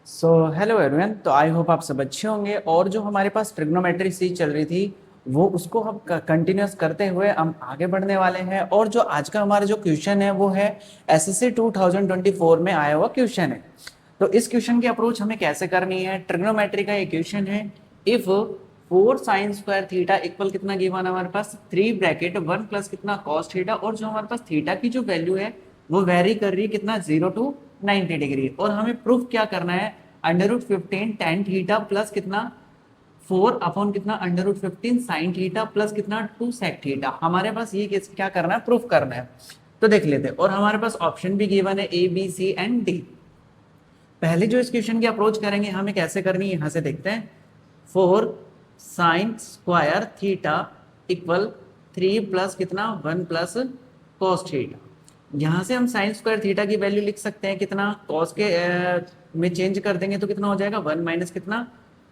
So hello everyone. तो I hope आप सब अच्छे होंगे। और जो हमारे पास ट्रिग्नोमेट्री सीरीज चल रही थी वो उसको हम कंटिन्यूस करते हुए हम आगे बढ़ने वाले हैं। और जो आज का हमारा जो क्वेश्चन है वो है एसएससी 2024 में आया हुआ क्वेश्चन है। तो इस क्वेश्चन की अप्रोच हमें कैसे करनी है। ट्रिग्नोमेट्री का ये क्वेश्चन है। If 4 sine square theta equal कितना गिवन है हमारे पास 3 ब्रैकेट 1 प्लस कितना कॉस थीटा। और जो हमारे पास थीटा की जो वैल्यू है वो वेरी कर रही है कितना 0 टू 90 डिग्री। और हमें प्रूफ क्या करना है √15 tan थीटा प्लस कितना 4 अपॉन कितना √15 साइन थीटा प्लस कितना 2 सेक थीटा। हमारे पास ये क्या करना है प्रूफ करना है। तो देख लेते हैं। और हमारे पास ऑप्शन भी गिवन है A B C and D. पहले जो इस क्वेश्चन की अप्रोच करेंगे हमें कैसे करनी है यहां से देखते हैं। 4 sine square theta equal 3 plus कितना 1 प्लस कॉस थीटा। यहां से हम साइन स्क्वायर थीटा की वैल्यू लिख सकते हैं कितना कॉस के में चेंज कर देंगे तो कितना हो जाएगा 1 माइनस कितना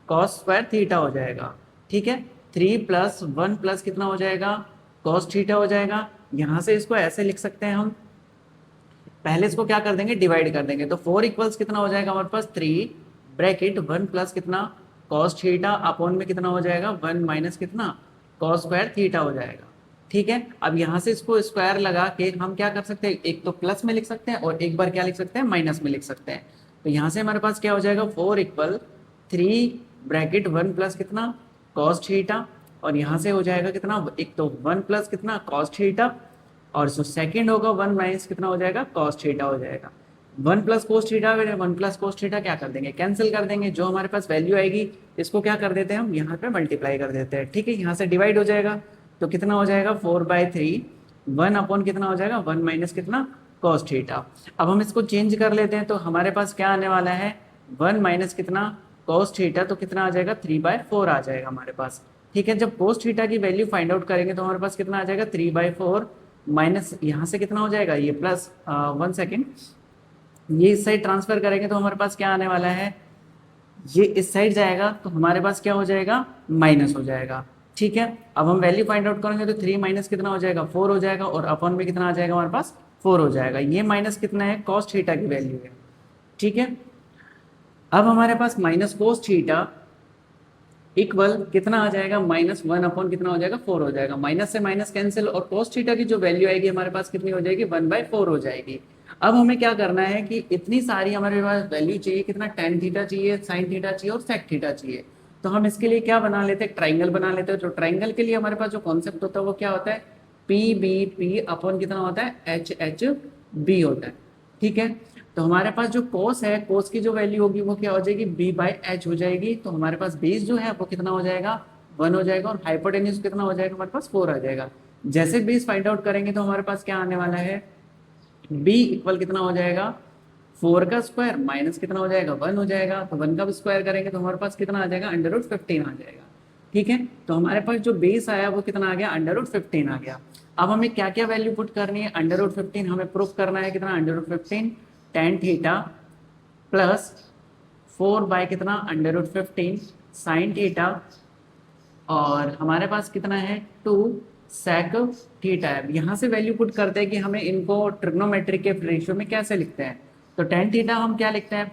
कॉस स्क्वायर थीटा हो जाएगा। ठीक है। 3 प्लस 1 प्लस कितना हो जाएगा कॉस थीटा हो जाएगा। यहां से इसको ऐसे लिख सकते हैं हम। पहले इसको क्या कर देंगे डिवाइड कर देंगे तो 4 इक्वल्स कितना हो जाएगा हमारे पास 3 ब्रैकेट 1 प्लस कितना कॉस थीटा अपॉन में कितना हो जाएगा 1 माइनस कितना कॉस स्क्वायर थीटा हो जाएगा। ठीक है। अब यहाँ से इसको स्क्वायर लगा के हम क्या कर सकते हैं एक तो प्लस में लिख सकते हैं और एक बार क्या लिख सकते हैं माइनस में लिख सकते हैं। तो यहाँ से हमारे पास क्या हो जाएगा 4 इक्वल 3 ब्रैकेट 1 प्लस कितना कॉस थीटा। और यहाँ से हो जाएगा कितना एक तो 1 प्लस कितना कॉस थीटा और जो सेकंड होगा 1 माइनस कितना हो जाएगा कॉस थीटा हो जाएगा। 1 plus cos theta 1 plus cos theta क्या कर देंगे कैंसिल कर देंगे। जो हमारे पास वैल्यू आएगी इसको क्या कर देते हैं हम यहाँ पे मल्टीप्लाई कर देते हैं। ठीक है। यहाँ से डिवाइड हो जाएगा तो कितना हो जाएगा 4/3 1 अपॉन कितना हो जाएगा 1 माइनस कितना कॉस थीटा। अब हम इसको चेंज कर लेते हैं तो हमारे पास क्या आने वाला है 1 माइनस कितना कॉस थीटा तो कितना आ जाएगा 3/4 आ जाएगा हमारे पास। ठीक है। जब कोस थीटा की वैल्यू फाइंड आउट करेंगे तो हमारे पास कितना आ जाएगा 3/4 माइनस यहाँ से कितना हो जाएगा ये प्लस 1 सेकेंड ये इस साइड ट्रांसफर करेंगे तो हमारे पास क्या आने वाला है ये इस साइड जाएगा तो हमारे पास क्या हो जाएगा माइनस हो जाएगा। ठीक है। अब हम वैल्यू फाइंड आउट करेंगे तो 3 माइनस कितना हो जाएगा 4 हो जाएगा और अपॉन में कितना आ जाएगा हमारे पास 4 हो जाएगा। ये माइनस कितना है कॉस थीटा की वैल्यू है। ठीक है। अब हमारे पास माइनस कोस थीटा इक्वल कितना आ जाएगा -1 अपॉन कितना हो जाएगा 4 हो जाएगा। माइनस से माइनस कैंसिल और cos थीटा की जो वैल्यू आएगी हमारे पास कितनी हो जाएगी 1/4 हो जाएगी। अब हमें क्या करना है कि इतनी सारी हमारे पास वैल्यू चाहिए कितना tan थीटा चाहिए sin थीटा चाहिए और sec थीटा चाहिए। तो हम इसके लिए क्या बना लेते हैं ट्राइंगल बना लेते हैं। तो ट्राइंगल के लिए हमारे पास जो कॉन्सेप्ट होता है वो क्या होता है PBP अपॉन कितना होता है HHB होता है। ठीक है। तो हमारे पास जो कोस है कोस की जो वैल्यू होगी वो क्या हो जाएगी B/H हो जाएगी। तो हमारे पास बेस जो है वो कितना हो जाएगा 1 हो जाएगा और हाइपोटेन्यूज कितना हो जाएगा हमारे पास 4 आ जाएगा। जैसे बेस फाइंड आउट करेंगे तो हमारे पास क्या आने वाला है B इक्वल कितना हो जाएगा 4 का स्क्वायर माइनस कितना हो जाएगा 1 हो जाएगा। तो 1 का स्क्वायर करेंगे तो हमारे पास कितना आ जाएगा √15 आ जाएगा। ठीक है। तो हमारे पास जो बेस आया वो कितना आ गया √15 आ गया। अब हमें क्या क्या वैल्यू पुट करनी है √15 हमें प्रूफ करना है कितना √15 tan थीटा प्लस 4 बाय कितना √15 साइन थीटा और हमारे पास कितना है 2 sec थीटा है। यहाँ से वैल्यू पुट करते हैं कि हमें इनको ट्रिग्नोमेट्री के रेशियो में कैसे लिखते हैं। तो tan थीटा हम क्या लिखते हैं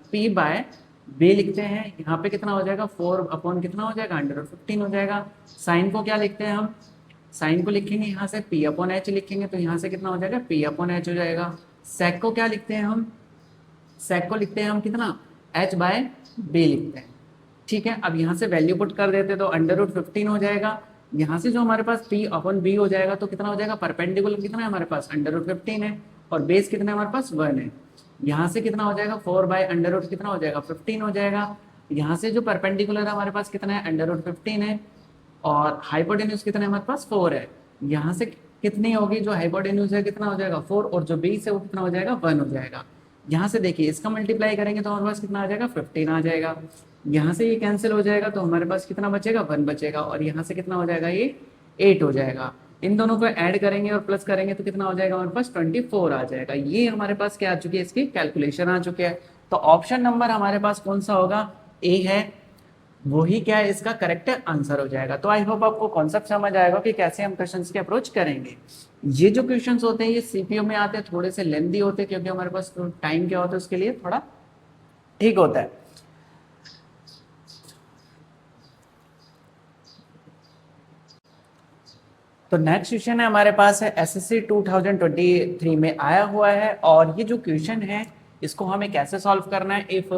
P/B लिखते हैं। यहाँ पे कितना हो जाएगा 4 अपॉन कितना हो जाएगा √15 हो जाएगा। साइन को क्या लिखते हैं हम साइन को लिखेंगे यहाँ से P/H लिखेंगे तो यहाँ से कितना हो जाएगा P/H हो जाएगा। सेक को क्या लिखते हैं हम सेक को लिखते हैं हम कितना H/B लिखते हैं। ठीक है। अब यहाँ से वैल्यू पुट कर देते तो √15 हो जाएगा। यहाँ से जो हमारे पास P/B हो जाएगा तो कितना हो जाएगा परपेंडिकुलर कितना है हमारे पास √15 है और बेस कितना है हमारे पास 1 है। यहाँ से कितना हो जाएगा 4/√, कितना हो जाएगा 15 हो जाएगा। यहाँ से जो परपेंडिकुलर है हमारे पास कितना है √15 है और हाइपोटेन्यूज कितना है हमारे पास 4 है। यहाँ से कितनी होगी जो हाइपोटेन्यूज है कितना हो जाएगा 4 और जो बेस है वो कितना हो जाएगा 1 हो जाएगा। यहाँ से देखिए इसका मल्टीप्लाई करेंगे तो हमारे पास कितना आ जाएगा 15 आ जाएगा। यहाँ से ये कैंसिल हो जाएगा तो हमारे पास कितना बचेगा 1 बचेगा और यहाँ से कितना हो जाएगा ये 8 हो जाएगा। इन दोनों को ऐड करेंगे और प्लस करेंगे तो कितना हो जाएगा हमारे पास 24 आ जाएगा। ये हमारे पास क्या आ चुकी है इसकी कैलकुलेशन आ चुकी है। तो ऑप्शन नंबर हमारे पास कौन सा होगा ए है वही क्या है इसका करेक्ट आंसर हो जाएगा। तो आई होप आपको कॉन्सेप्ट समझ आएगा कि कैसे हम क्वेश्चंस की अप्रोच करेंगे। ये जो क्वेश्चंस होते हैं ये सीपीयू में आते हैं थोड़े से लेंदी होते हैं क्योंकि हमारे पास टाइम क्या होता है उसके लिए थोड़ा ठीक होता है। तो नेक्स्ट क्वेश्चन है हमारे पास है एसएससी 2023 में आया हुआ है, और ये जो क्वेश्चन है इसको हमें कैसे सॉल्व करना है। इफ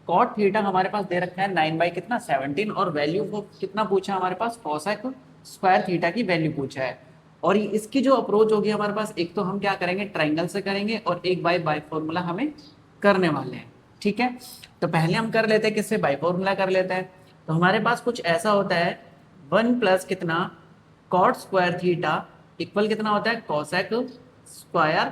कॉट थीटा हमारे पास दे रखा है 9 बाई कितना 17, और वैल्यू को कितना पूछा हमारे पास, कोसेक स्क्वायर थीटा की वैल्यू पूछा है। और इसकी जो अप्रोच होगी हमारे पास, एक तो हम क्या करेंगे ट्राइंगल से करेंगे, और एक बाय फॉर्मूला हमें करने वाले हैं। ठीक है, तो पहले हम कर लेते हैं किससे, बाय फॉर्मूला कर लेते हैं। तो हमारे पास कुछ ऐसा होता है 1 प्लस कितना कॉट स्क्वायर थीटा इक्वल कितना होता है, कोसेक स्क्वायर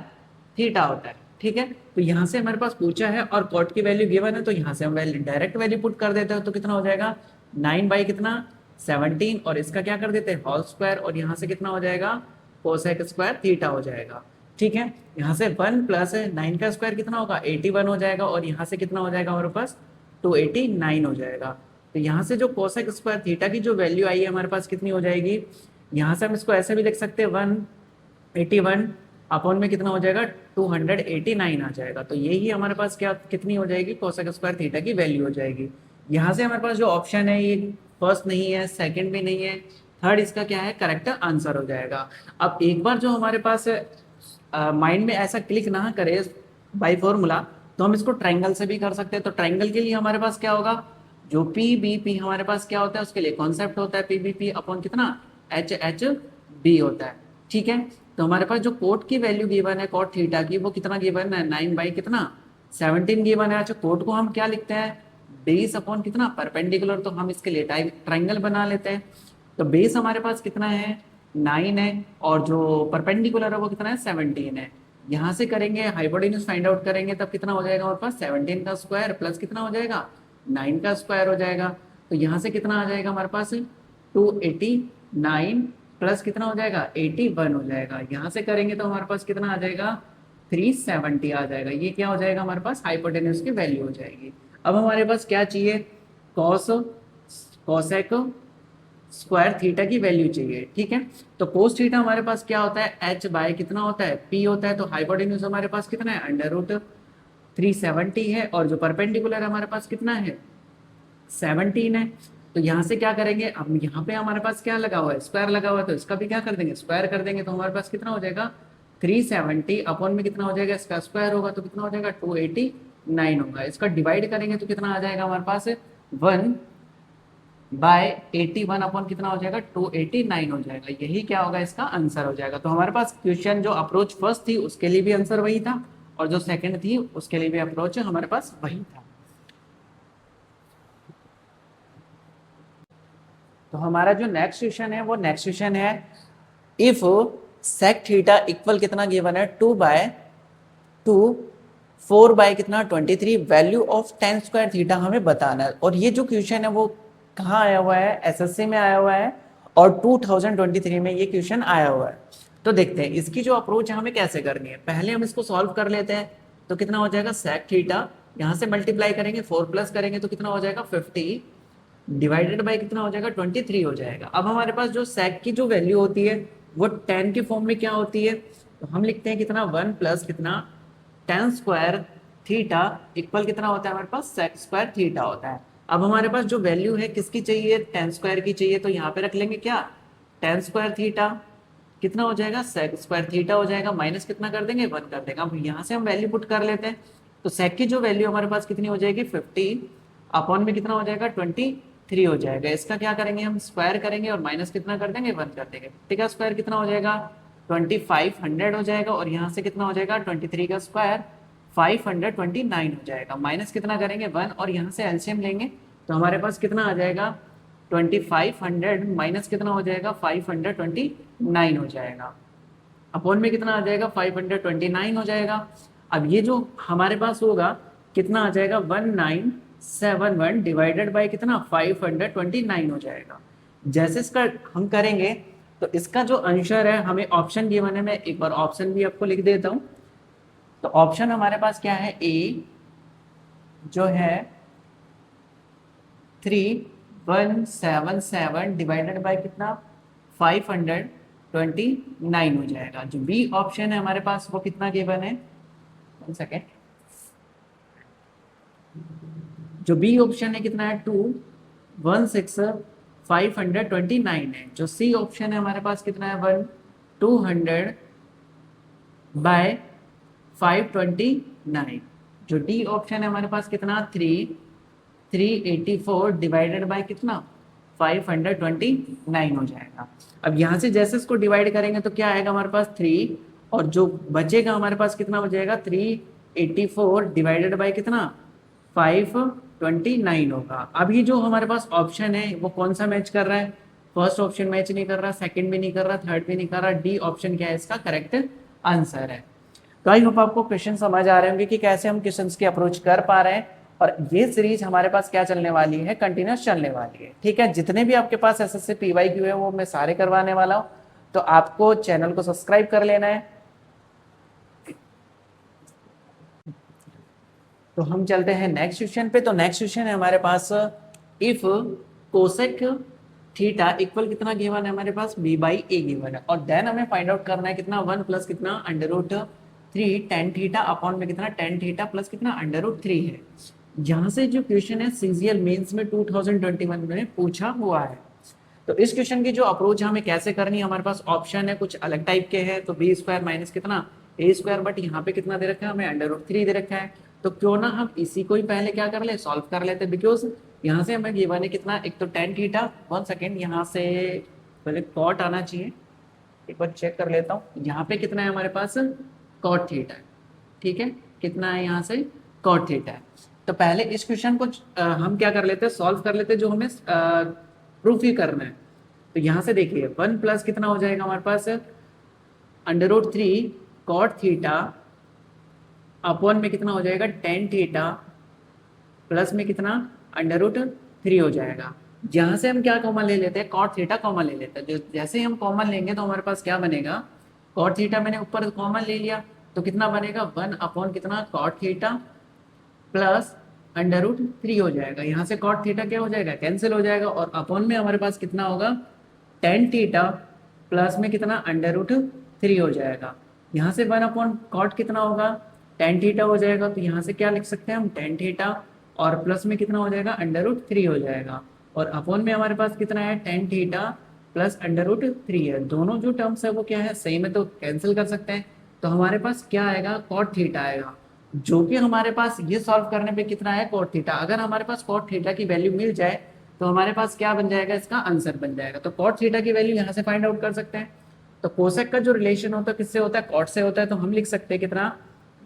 थीटा होता है। ठीक है, तो यहाँ से हमारे पास पूछा है और कॉट की वैल्यू गिवन है, तो यहाँ से हम वैल्यू डायरेक्ट वैल्यू पुट कर देते हो, तो कितना हो जाएगा 9 बाई कितना 17, और इसका क्या कर देते हैं होल स्क्वायर, और यहाँ से कितना हो जाएगा कोसेक स्क्वायर थीटा हो जाएगा। ठीक है, यहाँ से 1 प्लस 9 का स्क्वायर कितना होगा 81 हो जाएगा, और यहाँ से कितना हो जाएगा हमारे पास 289 हो जाएगा। तो यहाँ से जो कोसेक स्क्वायर थीटा की जो वैल्यू आई है हमारे पास कितनी हो जाएगी, यहाँ से हम इसको ऐसे भी लिख सकते हैं 181 अपॉन में कितना हो जाएगा 289 आ जाएगा। तो यही हमारे पास क्या कितनी हो जाएगी कोसेक स्क्वायर थीटा की वैल्यू हो जाएगी। यहाँ से हमारे पास जो ऑप्शन है ये फर्स्ट नहीं है, सेकंड भी नहीं है, थर्ड इसका क्या है करेक्ट आंसर हो जाएगा। अब एक बार जो हमारे पास माइंड में ऐसा क्लिक ना करे बाई फॉर्मूला, तो हम इसको ट्राइंगल से भी कर सकते हैं। तो ट्राइंगल के लिए हमारे पास क्या होगा, जो पी बी पी हमारे पास क्या होता है उसके लिए कॉन्सेप्ट होता है पी बी पी अपॉन कितना एच एच बी होता है। ठीक है, तो हमारे पास जो कोट की वैल्यू गिवन है कोट थीटा की वो कितना गिवन है 9 बाई कितना 17 गिवन है। अच्छा, कोट को हम क्या लिखते हैं बेस अपॉन कितना परपेंडिकुलर, तो हम इसके लिए ट्राइंगल बना लेते हैं। तो बेस हमारे पास कितना है 9 है, और जो परपेंडिकुलर है वो कितना है 17 है। यहाँ से करेंगे हाइपोटेन्यूज फाइंड आउट करेंगे, तब कितना हो जाएगा हमारे पास 17 का स्क्वायर प्लस कितना हो जाएगा 9 का स्क्वायर हो जाएगा। तो यहाँ से कितना आ जाएगा हमारे पास 289 प्लस कितना हो जाएगा 81 हो जाएगा। यहाँ से करेंगे तो हमारे पास कितना आ जाएगा 370 आ जाएगा। ये क्या हो जाएगा हमारे पास हाइपोटेन्यूज की वैल्यू हो जाएगी। अब हमारे पास क्या चाहिए कॉस कोसेक स्क्वायर थीटा की वैल्यू चाहिए। ठीक है, तो कोस थीटा हमारे पास क्या होता है एच बाय कितना होता है पी होता है, तो हाइपोटेन्यूज हमारे पास कितना है अंडर रूट 370 है, और जो परपेंडिकुलर हमारे पास कितना है 17 है। तो यहाँ से क्या करेंगे, अब यहाँ पे हमारे पास क्या लगा हुआ है स्क्वायर लगा हुआ है, तो इसका भी क्या कर देंगे स्क्वायर कर देंगे, तो हमारे पास कितना हो जाएगा 370 अपॉन में कितना हो जाएगा इसका स्क्वायर होगा, तो कितना हो जाएगा 289 होगा। इसका डिवाइड करेंगे तो कितना आ जाएगा हमारे पास 1 बाय 81 अपॉन कितना हो जाएगा 289 हो जाएगा। यही क्या होगा इसका आंसर हो जाएगा। तो हमारे पास क्वेश्चन जो अप्रोच फर्स्ट थी उसके लिए भी आंसर वही था, और जो सेकंड थी उसके लिए भी अप्रोच हमारे पास वही था। तो हमारा जो नेक्स्ट क्वेश्चन है वो नेक्स्ट क्वेश्चन है इफ सेक थीटा इक्वल कितना गिवन है 2 बाय 2 4 बाय कितना 23 value of ten square theta हमें बताना है। और ये जो क्वेश्चन है वो कहाँ आया हुआ है एसएससी में आया हुआ है, और 2023 में ये क्वेश्चन आया हुआ है। तो देखते हैं इसकी जो अप्रोच है हमें कैसे करनी है। पहले हम इसको सॉल्व कर लेते हैं, तो कितना हो जाएगा सेक थीटा यहाँ से मल्टीप्लाई करेंगे 4 प्लस करेंगे तो कितना हो जाएगा 50 डिवाइडेड बाय कितना हो जाएगा 23 हो जाएगा। अब हमारे पास जो सेक की जो वैल्यू होती है वो टेन के फॉर्म में क्या होती है, तो हम लिखते हैं कितना 1 प्लस कितना टेन स्क्वायर थीटा इक्वल कितना होता है हमारे पास सेक स्क्वायर थीटा होता है। अब हमारे पास जो वैल्यू है किसकी चाहिए टेन स्क्वायर की चाहिए, तो यहाँ पे रख लेंगे क्या टेन स्क्वायर थीटा कितना हो जाएगा सेक स्क्वायर थीटा हो जाएगा, माइनस कितना कर देंगे 1 कर देंगे। अब यहाँ से हम वैल्यू पुट कर लेते हैं, तो सेक की जो वैल्यू हमारे पास कितनी हो जाएगी 50 अपॉन में कितना हो जाएगा 23 हो जाएगा। इसका क्या करेंगे हम स्क्वायर करेंगे और माइनस कितना कर देंगे 1 कर देंगे। 50 का स्क्वायर कितना हो जाएगा 2500 हो जाएगा, और यहाँ से कितना हो जाएगा 23 का स्क्वायर 529 हो जाएगा। माइनस कितना करेंगे 1, और यहाँ से एलसीएम लेंगे तो हमारे पास कितना आ जाएगा 2500 माइनस कितना हो जाएगा 529 हो जाएगा, अपॉन में कितना आ जाएगा 529 हो जाएगा। अब ये जो हमारे पास होगा कितना आ जाएगा 1971 डिवाइडेड बाय कितना 529 हो जाएगा। जैसे इसका हम करेंगे तो इसका जो आंसर है हमें ऑप्शन गिवन है, मैं एक बार ऑप्शन भी आपको लिख देता हूं। तो ऑप्शन हमारे पास क्या है ए जो है 3177 डिवाइडेड बाय कितना 529 हो जाएगा। जो बी ऑप्शन है हमारे पास वो कितना गिवन है 1 सेकेंड जो बी ऑप्शन है कितना है 216,529 है। जो सी ऑप्शन है हमारे पास कितना है 1,200/529। जो डी ऑप्शन है हमारे पास कितना 384 डिवाइडेड बाय कितना 529 हो जाएगा। अब यहाँ से जैसे इसको डिवाइड करेंगे तो क्या आएगा हमारे पास 3, और जो बचेगा हमारे पास कितना बचेगा 384 डिवाइडेड बाय कितना 529 होगा। अभी जो हमारे पास ऑप्शन है वो कौन सा मैच कर रहा है, फर्स्ट ऑप्शन मैच नहीं कर रहा, सेकंड भी नहीं कर रहा, थर्ड भी नहीं कर रहा, डी ऑप्शन क्या है इसका करेक्ट आंसर है। तो आई होप आपको क्वेश्चन समझ आ रहे होंगे कि कैसे हम क्वेश्चंस की अप्रोच कर पा रहे हैं। और ये सीरीज हमारे पास क्या चलने वाली है, कंटिन्यूस चलने वाली है, ठीक है। जितने भी आपके पास एसएससी पीवाईक्यू है वो मैं सारे करवाने वाला हूँ, तो आपको चैनल को सब्सक्राइब कर लेना है। तो हम चलते हैं नेक्स्ट क्वेश्चन पे। तो नेक्स्ट क्वेश्चन है हमारे पास, इफ कोसेक थीटा इक्वल कितना गिवन है हमारे पास b/a गिवन है, और देन हमें फाइंड आउट करना है कितना 1 प्लस कितना √3 tan थीटा अपॉन में कितना tan थीटा प्लस कितना √3 है। यहाँ से जो क्वेश्चन है सीजीएल मेंस में 2021 में पूछा हुआ है। तो इस क्वेश्चन की जो अप्रोच हमें कैसे करनी है, हमारे पास ऑप्शन है कुछ अलग टाइप के हैं। तो बी स्क्वायर माइनस कितना ए स्क्वायर, बट यहाँ पे कितना दे रखा है हमें √3 दे रखा है। तो क्यों ना हम इसी को ही पहले क्या कर ले सॉल्व कर लेते, बिकॉज यहाँ से हमें गिवन है कितना, एक तो tan थीटा, 1 सेकेंड यहाँ से पहले कॉट आना चाहिए, एक बार चेक कर लेता हूँ। यहाँ पे कितना है हमारे पास कॉट थीटा है, ठीक है, कितना है यहाँ से कॉट थीटा है। तो पहले इस क्वेश्चन को हम क्या कर लेते हैं सॉल्व कर लेते हैं, जो हमें प्रूफ ही करना है। तो यहाँ से देखिए 1 प्लस कितना हो जाएगा हमारे पास √3 कॉट थीटा अपॉन में कितना हो जाएगा tan थीटा प्लस में कितना √3 हो जाएगा। यहाँ से हम क्या कॉमन ले लेते हैं, कॉट थीटा कॉमन ले लेते हैं। जैसे ही हम कॉमन लेंगे तो हमारे पास क्या बनेगा, कॉट थीटा मैंने ऊपर कॉमन ले लिया तो कितना बनेगा 1 अपॉन कितना कॉट थीटा प्लस √3 हो जाएगा। यहाँ से कॉट थीटा क्या हो जाएगा कैंसिल हो जाएगा, और अपॉन में हमारे पास कितना होगा tan थीटा प्लस में कितना √3 हो जाएगा। यहाँ से 1 अपॉन कॉट कितना होगा tan थीटा हो जाएगा। तो यहाँ से क्या लिख सकते हैं हम tan थीटा, और प्लस में कितना हो जाएगा √3 हो जाएगा, और अपॉन में हमारे पास कितना है tan थीटा प्लस √3 है। दोनों जो टर्म्स है वो क्या है सही में, तो कैंसिल कर सकते हैं। तो हमारे पास क्या आएगा cot थीटा आएगा, जो कि हमारे पास ये सॉल्व करने पे कितना है cot थीटा। अगर हमारे पास cot थीटा की वैल्यू मिल जाए तो हमारे पास क्या बन जाएगा, इसका आंसर बन जाएगा। तो cot थीटा की वैल्यू यहाँ से फाइंड आउट कर सकते हैं। तो कोसेक का जो रिलेशन होता है किससे होता है, cot से होता है। तो हम लिख सकते हैं कितना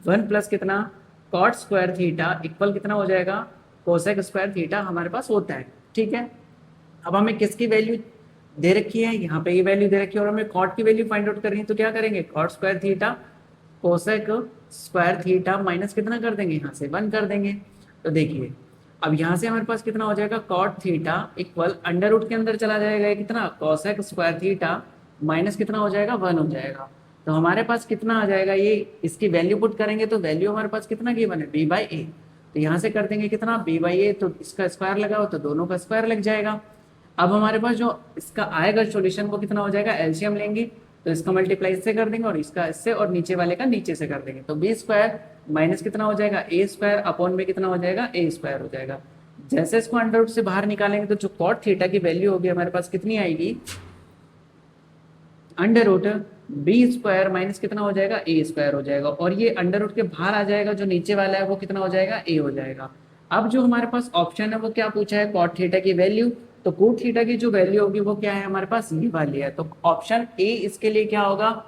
1 प्लस कितना कॉट स्क्वायर थीटा इक्वल कितना हो जाएगा कोसेक स्क्वायर थीटा हमारे पास होता है, ठीक है। अब हमें किसकी वैल्यू दे रखी है, यहाँ पे ये वैल्यू दे रखी है, और हमें कॉट की वैल्यू फाइंड आउट करनी है। तो क्या करेंगे cot square theta cosec square theta minus कितना कर देंगे, यहाँ से 1 कर देंगे। तो देखिए अब यहाँ से हमारे पास कितना हो जाएगा cot theta equal under root के अंदर चला जाएगा कितना कोसेक स्क्वायर थीटा माइनस कितना हो जाएगा 1 हो जाएगा। तो हमारे पास कितना आ जाएगा, ये इसकी वैल्यू पुट करेंगे तो वैल्यू हमारे पास कितना गिवन है b/a। तो यहाँ से कर देंगे कितना b/a, तो इसका स्क्वायर लगाओ तो दोनों का स्क्वायर लग जाएगा। अब हमारे पास जो इसका आएगा सॉल्यूशन वो कितना हो जाएगा, एलसीएम लेंगे तो इसका मल्टीप्लाई इससे कर देंगे और इसका इससे, और नीचे वाले का नीचे से कर देंगे। तो बी स्क्वायर माइनस कितना हो जाएगा ए स्क्वायर अपॉन में कितना हो जाएगा ए स्क्वायर हो जाएगा। जैसे इसको अंडर रूट से बाहर निकालेंगे तो जो कॉट थीटा की वैल्यू होगी हमारे पास कितनी आएगी, under root B square minus कितना हो जाएगा ए स्क्वायर हो जाएगा, और ये अंडर रूट के बाहर आ जाएगा, जो नीचे वाला है वो कितना हो जाएगा ए हो जाएगा। अब जो हमारे पास ऑप्शन है वो क्या पूछा है, कॉट थीटा की वैल्यू। तो कॉट थीटा की जो वैल्यू होगी वो क्या है हमारे पास ये वाली है। तो ऑप्शन ए इसके लिए क्या होगा,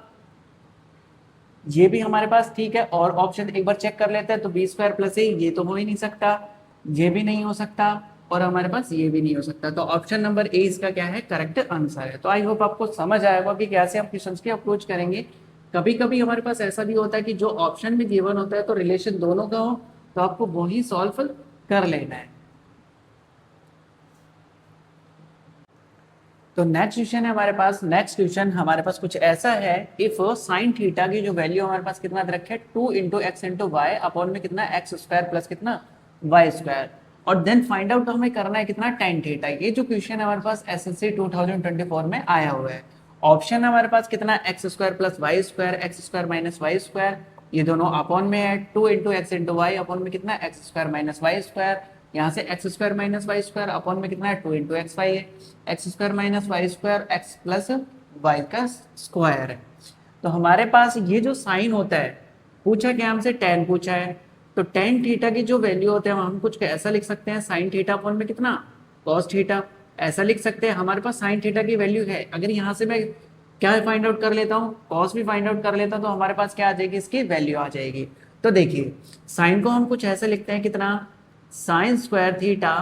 ये भी हमारे पास ठीक है। और ऑप्शन एक बार चेक कर लेते हैं। तो बी स्क्वायर प्लस ए ये तो हो ही नहीं सकता, ये भी नहीं हो सकता, और हमारे पास ये भी नहीं हो सकता। तो ऑप्शन नंबर ए इसका क्या है करेक्ट आंसर है। तो आई होप आपको समझ आएगा कि कैसे हम क्वेश्चंस की अप्रोच करेंगे। कभी कभी हमारे पास ऐसा भी होता है कि जो ऑप्शन में गिवन होता है तो रिलेशन दोनों का हो, तो आपको वही सॉल्व कर लेना है। तो नेक्स्ट क्वेश्चन है हमारे पास, नेक्स्ट क्वेश्चन हमारे पास कुछ ऐसा है, इफ साइन थीटा की जो वैल्यू हमारे पास कितना दे रखे 2 × x × y अपॉन में कितना x स्क्वायर प्लस कितना y स्क्वायर, और देन फाइंड आउट हमें करना है कितना tan थीटा। ये जो क्वेश्चन है हमारे पास एसएससी 2024 में आया हुआ है। ऑप्शन है हमारे पास कितना x square plus y square, x square minus y square, ये दोनों अपॉन में है, 2 into x into y, upon में कितना है x square minus y square, यहाँ से x square minus y square, upon में कितना है 2 इंटू एक्स वाई है, x square minus y square x plus y का स्क्वायर है। तो हमारे पास ये जो साइन होता है, पूछा क्या हमसे, टेन पूछा है, तो टेन थीटा की जो वैल्यू होते हैं हम कुछ ऐसा लिख सकते हैं, साइन थीटा अपॉन में कितना कॉस थीटा, ऐसा लिख सकते हैं। हमारे पास साइन थीटा की वैल्यू है, अगर यहाँ से मैं क्या फाइंड आउट कर लेता हूँ, कॉस भी फाइंड आउट कर लेता हूँ, तो हमारे पास क्या आ जाएगी, इसकी वैल्यू आ जाएगी। तो देखिए साइन को हम कुछ ऐसे लिखते हैं, कितना साइन स्क्वायर थीटा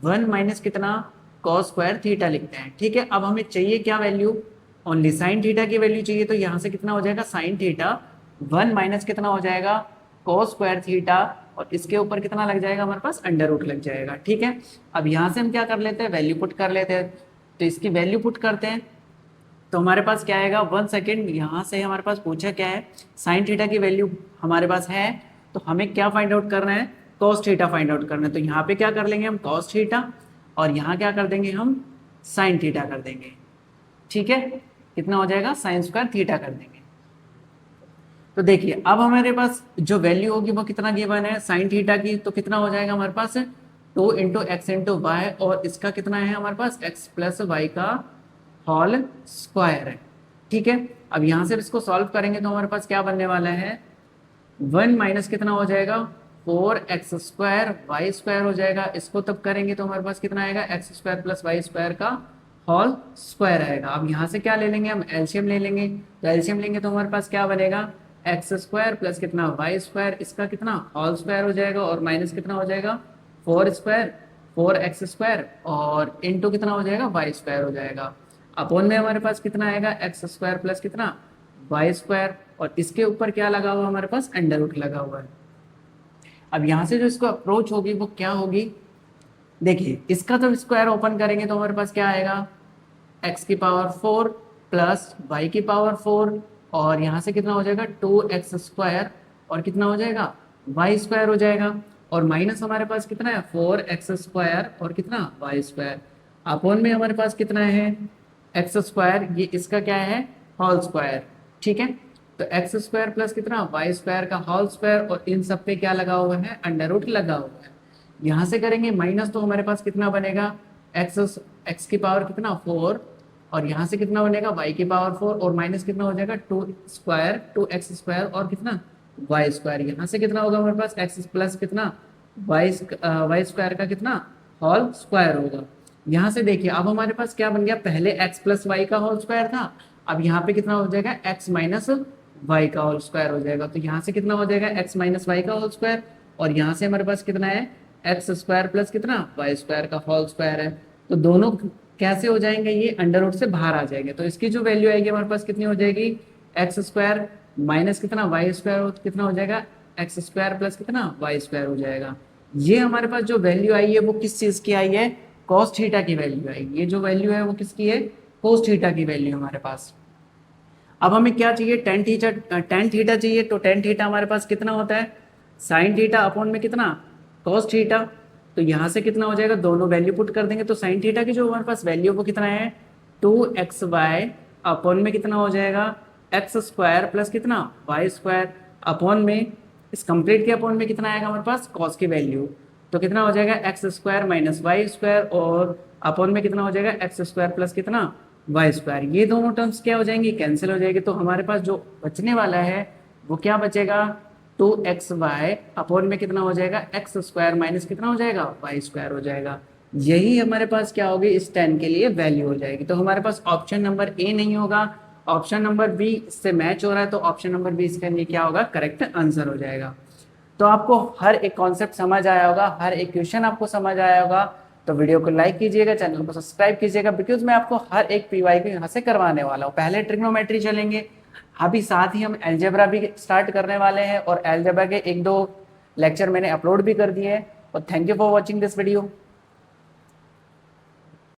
1 माइनस कितना कॉस स्क्वायर थीटा लिखते हैं। ठीक है, अब हमें चाहिए क्या वैल्यू, ओनली साइन थीटा की वैल्यू चाहिए, तो यहाँ से कितना हो जाएगा साइन थीटा 1 माइनस कितना हो जाएगा कॉस स्क्वायर थीटा, और इसके ऊपर कितना लग जाएगा हमारे पास अंडर रूट लग जाएगा। ठीक है, अब यहाँ से हम क्या कर लेते हैं, वैल्यू पुट कर लेते हैं, तो इसकी वैल्यू पुट करते हैं, तो हमारे पास क्या आएगा, 1 सेकेंड, यहाँ से हमारे पास पूछा क्या है, साइन थीटा की वैल्यू हमारे पास है, तो हमें क्या फाइंड आउट करना है, कॉस थीटा फाइंड आउट करना है। तो यहाँ पे क्या कर लेंगे हम कॉस थीटा, और यहाँ क्या कर देंगे हम साइन थीटा कर देंगे। ठीक है, कितना हो जाएगा साइन स्क्वायर थीटा कर देंगे। तो देखिए अब हमारे पास जो वैल्यू होगी वो कितना गिवन है साइन थीटा की, तो कितना हो जाएगा हमारे पास 2 इंटू एक्स इंटू वाई, और इसका कितना है हमारे पास एक्स प्लस वाई का होल स्क्वायर है। ठीक है, अब यहाँ से इसको सॉल्व करेंगे तो हमारे पास क्या बनने वाला है, 1 माइनस कितना हो जाएगा 4x स्क्वायर वाई स्क्वायर हो जाएगा, इसको तब करेंगे तो हमारे पास कितना आएगा x square plus y square का होल स्क्वायर आएगा। अब यहाँ से क्या ले लेंगे हम, एलसीएम ले लेंगे, तो एलसीएम लेंगे तो हमारे पास क्या बनेगा एक्स स्क्वायर प्लस कितना वाई स्क्वायर, इसका कितना होल स्क्वायर हो जाएगा, और माइनस कितना हो जाएगा 4 स्क्वायर 4x स्क्वायर, और इंटू कितना हो जाएगा वाई स्क्वायर हो जाएगा, अपॉन में हमारे पास कितना आएगा एक्स स्क्वायर प्लस कितना वाई स्क्वायर, और इसके ऊपर क्या लगा हुआ हमारे पास अंडर रूट लगा हुआ है। अब यहाँ से जो इसको अप्रोच होगी वो क्या होगी, देखिए इसका जब स्क्वायर ओपन करेंगे तो हमारे पास क्या आएगा x की पावर 4 प्लस y की पावर 4, और यहाँ से कितना हो जाएगा 2x स्क्वायर, और कितना हो जाएगा y स्क्वायर हो जाएगा, और माइनस हमारे पास कितना है 4x स्क्वायर और कितना y स्क्वायर, अपॉन में हमारे पास कितना है एक्स स्क्वायर, ये इसका क्या है होल स्क्वायर। ठीक है, तो एक्स स्क्वायर प्लस कितना वाई स्क्वायर का होल स्क्वायर, और इन सब पे क्या लगा हुआ है अंडर रूट लगा हुआ है। यहाँ से करेंगे माइनस, तो हमारे पास कितना बनेगा एक्स की पावर कितना 4, और यहाँ से कितना बनेगा वाई की पावर 4, और माइनस कितना हो जाएगा 2x स्क्वायर और कितना वाई स्क्वायर, यहाँ से कितना होगा हमारे पास एक्स प्लस कितना वाई स्क्वायर का कितना होल स्क्वायर होगा। यहाँ से देखिए अब हमारे पास क्या बन गया, पहले x प्लस वाई का होल स्क्वायर था, अब यहाँ पे कितना हो जाएगा x माइनस वाई का होल स्क्वायर हो जाएगा, तो यहाँ से कितना हो जाएगा x माइनस वाई का होल स्क्वायर, और यहाँ से हमारे पास कितना है एक्स स्क्वायर प्लस कितना वाई स्क्वायर का होल स्क्वायर है। तो दोनों कैसे हो जाएंगे, ये अंडर रूट से बाहर आ जाएंगे, तो इसकी जो वैल्यू आएगी हमारे पास कितनी हो जाएगी एक्स स्क्वायर माइनस कितना वाई स्क्वायर, कितना हो जाएगा एक्स स्क्वायर प्लस कितना वाई स्क्वायर हो जाएगा। ये हमारे पास जो वैल्यू आई है वो किस चीज की आई है, कॉस थीटा की वैल्यू आई, ये जो वैल्यू है वो किसकी है कॉस थीटा की वैल्यू हमारे पास। अब हमें क्या चाहिए टेन थीटा चाहिए, तो टेन थीटा हमारे पास कितना होता है साइन थीटा अपॉन में कितना कॉस थीटा, तो यहाँ से कितना हो जाएगा दोनों वैल्यू पुट कर देंगे, तो साइन थीटा की जो हमारे पास वैल्यू वो कितना है 2xy अपॉन में कितना हो जाएगा एक्स स्क्वायर प्लस कितना वाई स्क्वायर, अपॉन में इस कंप्लीट के अपॉन में कितना आएगा हमारे पास कॉस की वैल्यू, तो कितना हो जाएगा x square minus y square, और अपॉन में कितना हो जाएगा एक्स स्क्वायर प्लस कितना वाई स्क्वायर, ये दोनों टर्म्स क्या हो जाएंगी कैंसिल हो जाएगी, तो हमारे पास जो बचने वाला है वो क्या बचेगा 2xy अपॉन में कितना हो जाएगा एक्स स्क्वायर माइनस कितना हो जाएगा वाई स्क्वायर हो जाएगा। यही हमारे पास क्या होगी इस टेन के लिए वैल्यू हो जाएगी। तो हमारे पास ऑप्शन नंबर ए नहीं होगा, ऑप्शन नंबर बी इससे मैच हो रहा है, तो ऑप्शन नंबर बी इसके लिए क्या होगा करेक्ट आंसर हो जाएगा। तो आपको हर एक कॉन्सेप्ट समझ आया होगा, हर एक क्वेश्चन आपको समझ आया होगा, तो वीडियो को लाइक कीजिएगा, चैनल को सब्सक्राइब कीजिएगा, बिकॉज मैं आपको हर एक पीवाई को यहाँ से करवाने वाला हूँ। पहले ट्रिग्नोमेट्री चलेंगे, अभी साथ ही हम एलजेब्रा भी स्टार्ट करने वाले हैं, और एलजेब्रा के 1-2 लेक्चर मैंने अपलोड भी कर दिए हैं। और thank you for watching this video.